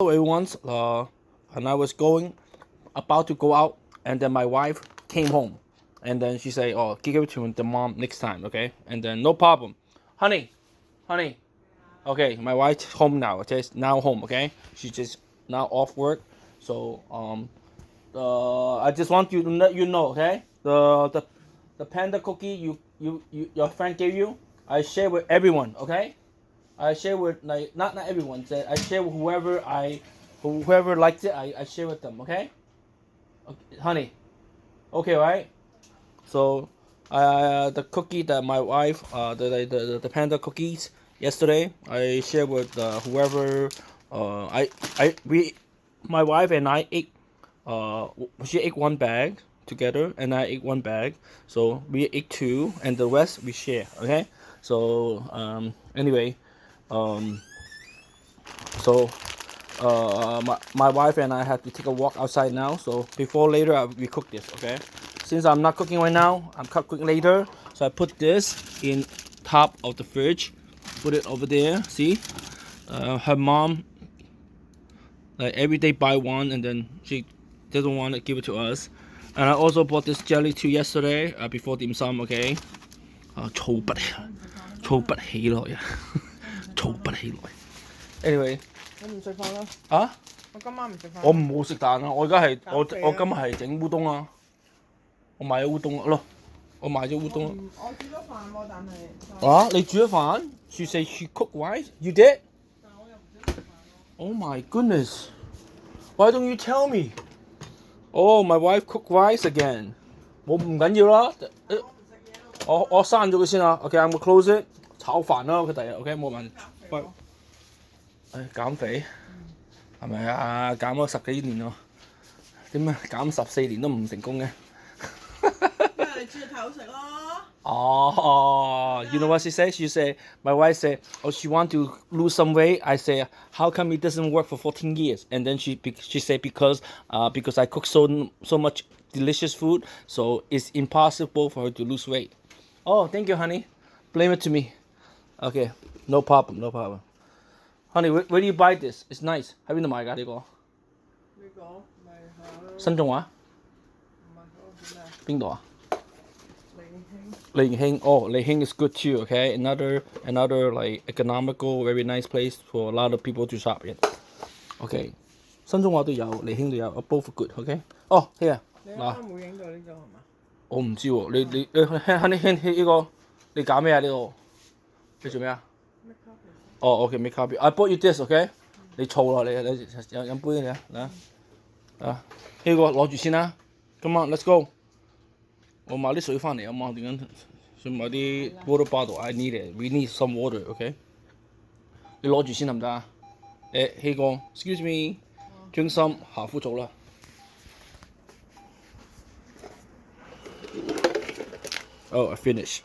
once, and I was about to go out, and then my wife came home, and then she said, "Oh, give it to the mom next time, okay?" And then no problem, honey. Okay, my wife's home now. Okay, now home. Okay, she's just now off work, so I just want you to let you know. Okay, the panda cookie your friend gave you, I share with everyone. Okay, I share with like not everyone. I share with whoever likes it. I share with them. Okay, honey. Okay, right? So, the cookie that my wife, the panda cookies yesterday, I shared with whoever. My wife and I ate. She ate one bag together, and I ate one bag. So we ate two, and the rest we share. Okay. So anyway, um, so my wife and I have to take a walk outside now. So before later we cook this. Okay. Since I'm not cooking right now, I'm cooking later. So I put this in top of the fridge. Put it over there. See, her mom like every day buy one, and then she doesn't want to give it to us. And I also bought this jelly too yesterday before dim sum. Okay. 燥不起來啊！Anyway，我唔食飯啦。啊？我今晚唔食飯。我唔好食蛋啊！我而家係我今日係整烏冬啊！我買咗烏冬咯，我買咗烏冬。我煮咗飯喎，但係。啊！你煮咗飯？She say she cook rice. You did? 但我又唔想食飯咯。Oh my goodness! Why don't you tell me? Oh, my wife cook rice again. 唔緊要啦。我刪咗佢先啊。Okay, I'm gonna close it. 炒飯啦，佢第日 OK 冇問題。喂，減肥係咪啊？減咗10幾年咯，點解減14年都唔成功嘅？因為你煮嘢太好食咯。Oh, you know what she said? She said, my wife said, oh, she want to lose some weight. I said, how come it doesn't work for 14 years? And then she said, because I cook so much delicious food, so it's impossible for her to lose weight. Oh, thank you, honey. Blame it to me. Okay, no problem. Honey, where do you buy this? It's nice. 喺邊度買㗎呢個？呢個咪喺新中華？唔係嗰個叫咩？邊度啊？利興。Ling Hing. Oh, Ling Hing is good too. Okay, another like economical, very nice place for a lot of people to shop in. Okay, 新中華都有，利興都有 ，both good. Okay. Oh, here. 你啱啱冇影到呢個係嘛？我唔知喎，你呢個你搞咩啊？呢個你做咩啊？哦，OK，make copy. I bought you this. OK，你燥啦，你飲杯你啊，呢個攞住先啦。Come on, let's go. 我買啲水翻嚟啊嘛，點解想買啲 water bottle? I need it. We need some water. OK，你攞住先得唔得啊？希哥 ，excuse me，專心下夫做啦。Oh, I finished.